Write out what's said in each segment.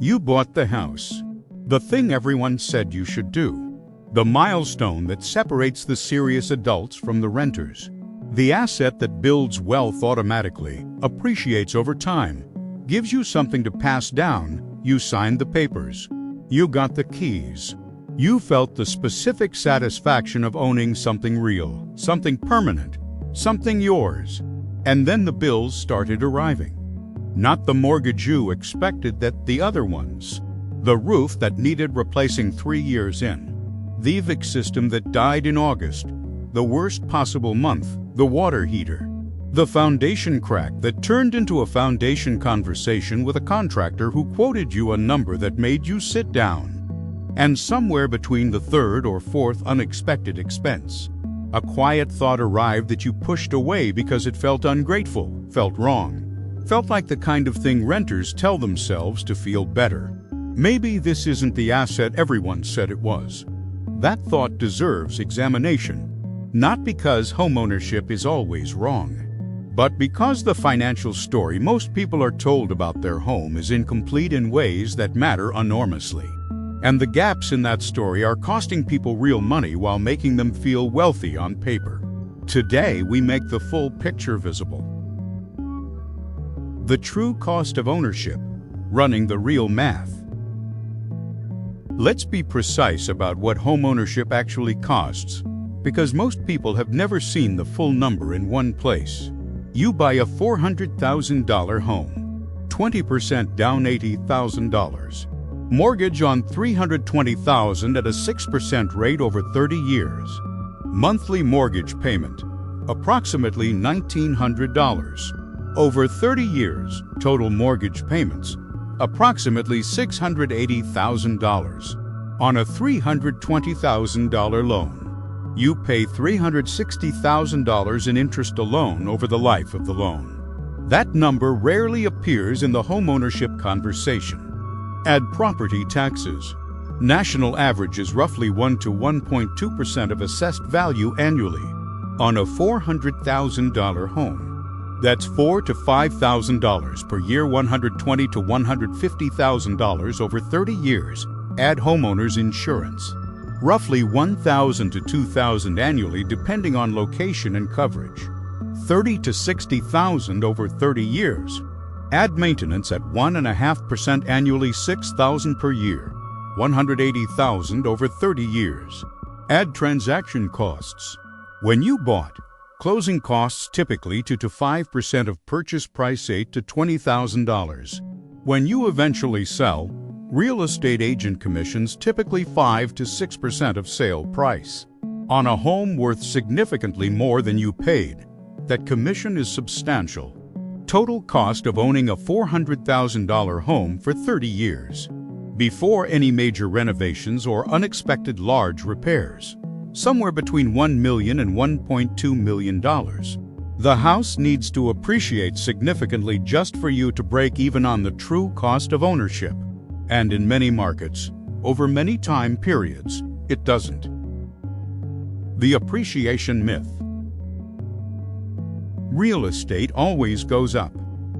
You bought the house. The thing everyone said you should do. The milestone that separates the serious adults from the renters. The asset that builds wealth automatically, appreciates over time, gives you something to pass down. You signed the papers. You got the keys. You felt the specific satisfaction of owning something real, something permanent, something yours. And then the bills started arriving. Not the mortgage you expected, that the other ones. The roof that needed replacing 3 years in. The evict system that died in August. The worst possible month. The water heater. The foundation crack that turned into a foundation conversation with a contractor who quoted you a number that made you sit down. And somewhere between the third or fourth unexpected expense, a quiet thought arrived that you pushed away because it felt ungrateful, felt wrong. Felt like the kind of thing renters tell themselves to feel better. Maybe this isn't the asset everyone said it was. That thought deserves examination. Not because homeownership is always wrong, but because the financial story most people are told about their home is incomplete in ways that matter enormously. And the gaps in that story are costing people real money while making them feel wealthy on paper. Today, we make the full picture visible. The true cost of ownership, running the real math. Let's be precise about what homeownership actually costs, because most people have never seen the full number in one place. You buy a $400,000 home, 20% down $80,000. Mortgage on $320,000 at a 6% rate over 30 years. Monthly mortgage payment, approximately $1,900. Over 30 years, total mortgage payments, approximately $680,000. On a $320,000 loan, you pay $360,000 in interest alone over the life of the loan. That number rarely appears in the homeownership conversation. Add property taxes. National average is roughly 1 to 1.2% of assessed value annually on a $400,000 home. That's $4,000 to $5,000 per year, $120,000 to $150,000 over 30 years. Add homeowners insurance. Roughly $1,000 to $2,000 annually depending on location and coverage. $30,000 to $60,000 over 30 years. Add maintenance at 1.5% annually, $6,000 per year, $180,000 over 30 years. Add transaction costs. When you bought, closing costs typically 2 to 5% of purchase price, $8,000 to $20,000. When you eventually sell, real estate agent commissions typically 5 to 6% of sale price. On a home worth significantly more than you paid, that commission is substantial. Total cost of owning a $400,000 home for 30 years, before any major renovations or unexpected large repairs, somewhere between $1 million and $1.2 million. The house needs to appreciate significantly just for you to break even on the true cost of ownership. And in many markets, over many time periods, it doesn't. The appreciation myth. Real estate always goes up.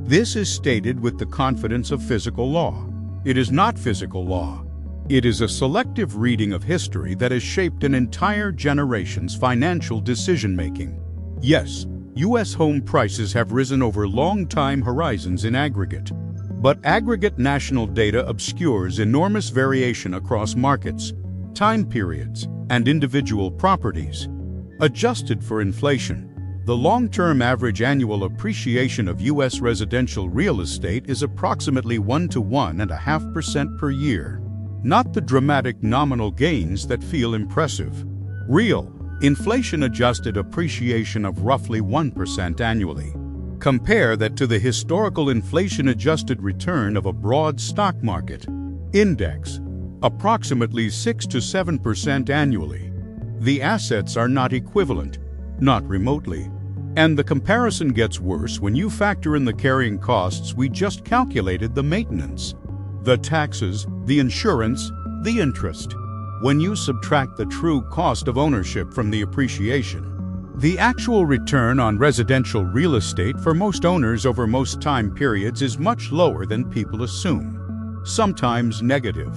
This is stated with the confidence of physical law. It is not physical law. It is a selective reading of history that has shaped an entire generation's financial decision-making. Yes, U.S. home prices have risen over long time horizons in aggregate. But aggregate national data obscures enormous variation across markets, time periods, and individual properties. Adjusted for inflation, the long-term average annual appreciation of U.S. residential real estate is approximately 1 to 1.5% per year. Not the dramatic nominal gains that feel impressive. Real, inflation-adjusted appreciation of roughly 1% annually. Compare that to the historical inflation-adjusted return of a broad stock market index, approximately 6 to 7% annually. The assets are not equivalent, not remotely. And the comparison gets worse when you factor in the carrying costs we just calculated: the maintenance, the taxes, the insurance, the interest. When you subtract the true cost of ownership from the appreciation, the actual return on residential real estate for most owners over most time periods is much lower than people assume. sometimes negative.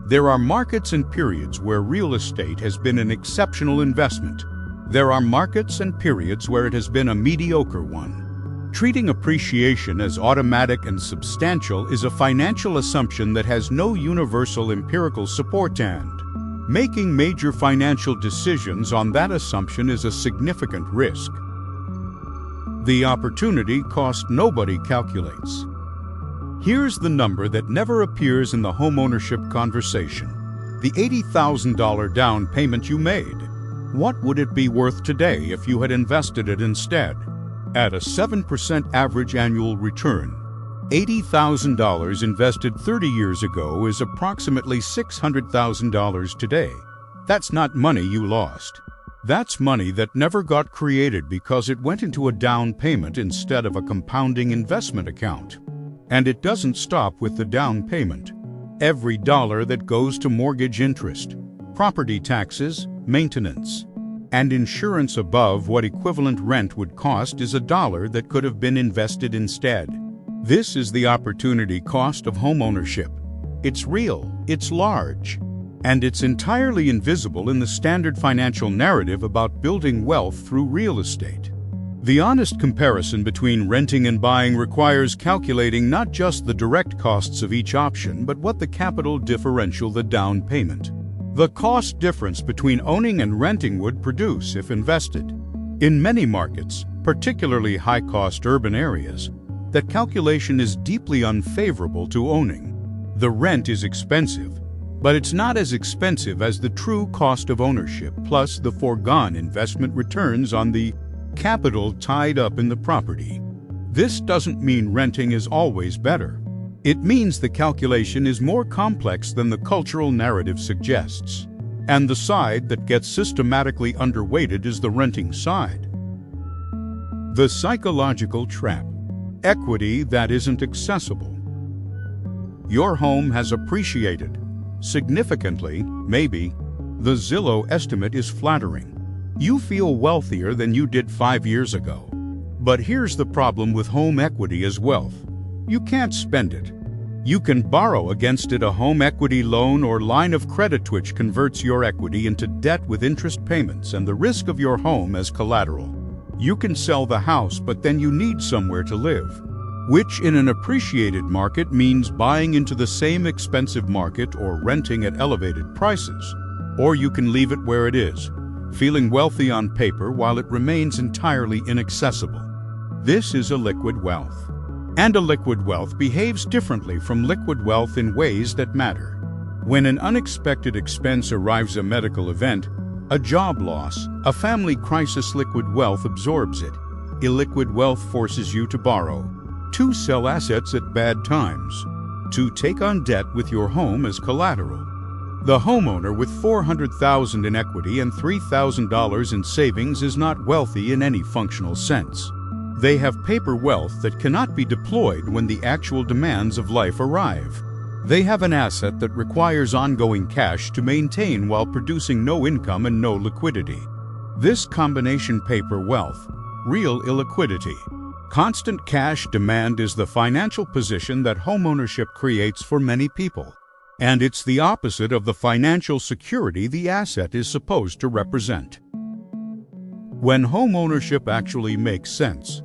There are markets and periods where real estate has been an exceptional investment. There are markets and periods where it has been a mediocre one. Treating appreciation as automatic and substantial is a financial assumption that has no universal empirical support, and making major financial decisions on that assumption is a significant risk. The opportunity cost nobody calculates. Here's the number that never appears in the homeownership conversation: the $80,000 down payment you made. What would it be worth today if you had invested it instead? At a 7% average annual return, $80,000 invested 30 years ago is approximately $600,000 today. That's not money you lost. That's money that never got created because it went into a down payment instead of a compounding investment account. And it doesn't stop with the down payment. Every dollar that goes to mortgage interest, property taxes, maintenance, and insurance above what equivalent rent would cost is a dollar that could have been invested instead. This is the opportunity cost of homeownership. It's real, it's large, and it's entirely invisible in the standard financial narrative about building wealth through real estate. The honest comparison between renting and buying requires calculating not just the direct costs of each option, but what the capital differential, the down payment, the cost difference between owning and renting would produce if invested. In many markets, particularly high-cost urban areas, that calculation is deeply unfavorable to owning. The rent is expensive, but it's not as expensive as the true cost of ownership, plus the foregone investment returns on the capital tied up in the property. This doesn't mean renting is always better. It means the calculation is more complex than the cultural narrative suggests, and the side that gets systematically underweighted is the renting side. The psychological trap: equity that isn't accessible. Your home has appreciated significantly, maybe. The Zillow estimate is flattering. You feel wealthier than you did 5 years ago. But here's the problem with home equity as wealth: you can't spend it. You can borrow against it a home equity loan or line of credit, which converts your equity into debt with interest payments and the risk of your home as collateral. You can sell the house, but then you need somewhere to live, which in an appreciated market means buying into the same expensive market or renting at elevated prices. Or you can leave it where it is, feeling wealthy on paper while it remains entirely inaccessible. This is a liquid wealth. And a liquid wealth behaves differently from liquid wealth in ways that matter. When an unexpected expense arrives, a medical event, a job loss, a family crisis, liquid wealth absorbs it. Illiquid wealth forces you to borrow, to sell assets at bad times, to take on debt with your home as collateral. The homeowner with $400,000 in equity and $3,000 in savings is not wealthy in any functional sense. They have paper wealth that cannot be deployed when the actual demands of life arrive. They have an asset that requires ongoing cash to maintain while producing no income and no liquidity. This combination, paper wealth, real illiquidity, constant cash demand, is the financial position that homeownership creates for many people. And it's the opposite of the financial security the asset is supposed to represent. When homeownership actually makes sense.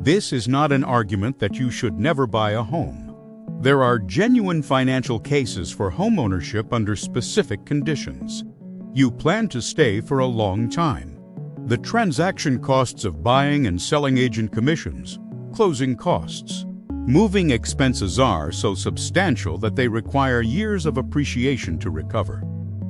This is not an argument that you should never buy a home. There are genuine financial cases for homeownership under specific conditions. You plan to stay for a long time. The transaction costs of buying and selling, agent commissions, closing costs, moving expenses are so substantial that they require years of appreciation to recover.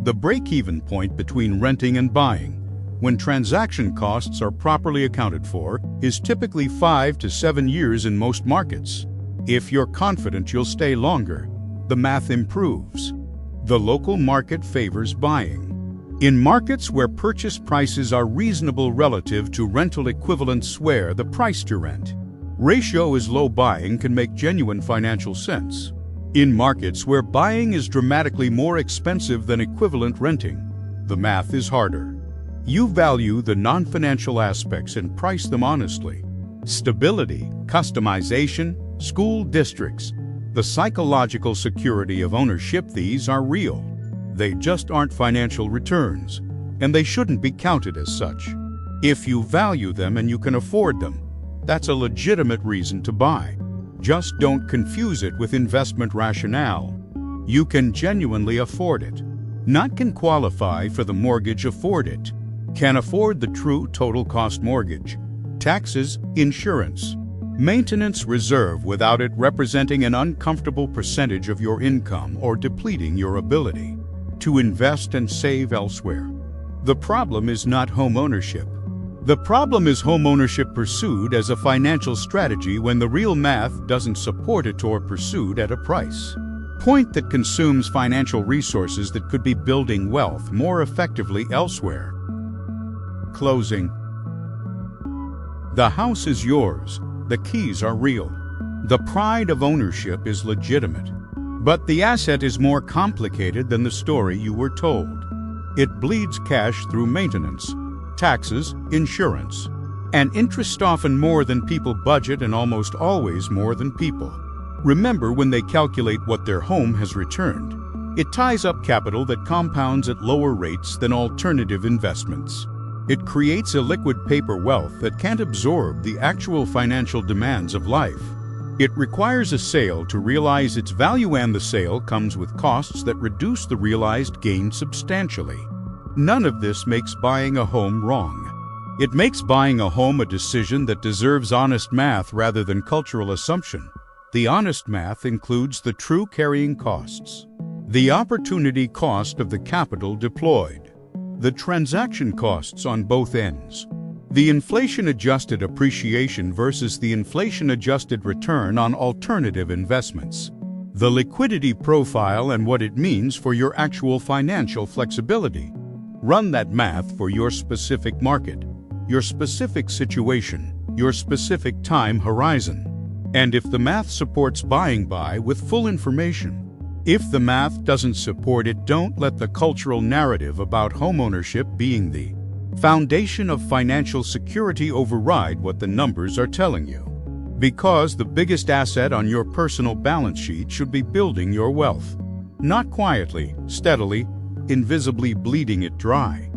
The break-even point between renting and buying, when transaction costs are properly accounted for, is typically 5 to 7 years in most markets. If you're confident you'll stay longer, the math improves. The local market favors buying. In markets where purchase prices are reasonable relative to rental equivalents, where the price to rent ratio is low, buying can make genuine financial sense. In markets where buying is dramatically more expensive than equivalent renting, the math is harder. You value the non-financial aspects and price them honestly. Stability, customization, school districts, The psychological security of ownership, these are real. They just aren't financial returns, and they shouldn't be counted as such. If you value them and you can afford them, that's a legitimate reason to buy. Just don't confuse it with investment rationale. You can genuinely afford it. Not can qualify for the mortgage, afford it. Can afford the true total cost mortgage. Taxes, insurance, maintenance, reserve without it representing an uncomfortable percentage of your income or depleting your ability to invest and save elsewhere. The problem is not homeownership. The problem is homeownership pursued as a financial strategy when the real math doesn't support it, or pursued at a price point that consumes financial resources that could be building wealth more effectively elsewhere. Closing. The house is yours. The keys are real. The pride of ownership is legitimate. But the asset is more complicated than the story you were told. It bleeds cash through maintenance, taxes, insurance, and interest, often more than people budget and almost always more than people remember when they calculate what their home has returned. It ties up capital that compounds at lower rates than alternative investments. It creates illiquid paper wealth that can't absorb the actual financial demands of life. It requires a sale to realize its value, and the sale comes with costs that reduce the realized gain substantially. None of this makes buying a home wrong. It makes buying a home a decision that deserves honest math rather than cultural assumption. The honest math includes the true carrying costs, the opportunity cost of the capital deployed, the transaction costs on both ends, the inflation-adjusted appreciation versus the inflation-adjusted return on alternative investments, the liquidity profile and what it means for your actual financial flexibility. Run that math for your specific market, your specific situation, your specific time horizon. And if the math supports buying, buy with full information. If the math doesn't support it, don't let the cultural narrative about homeownership being the foundation of financial security override what the numbers are telling you. Because the biggest asset on your personal balance sheet should be building your wealth, not quietly, steadily, invisibly bleeding it dry.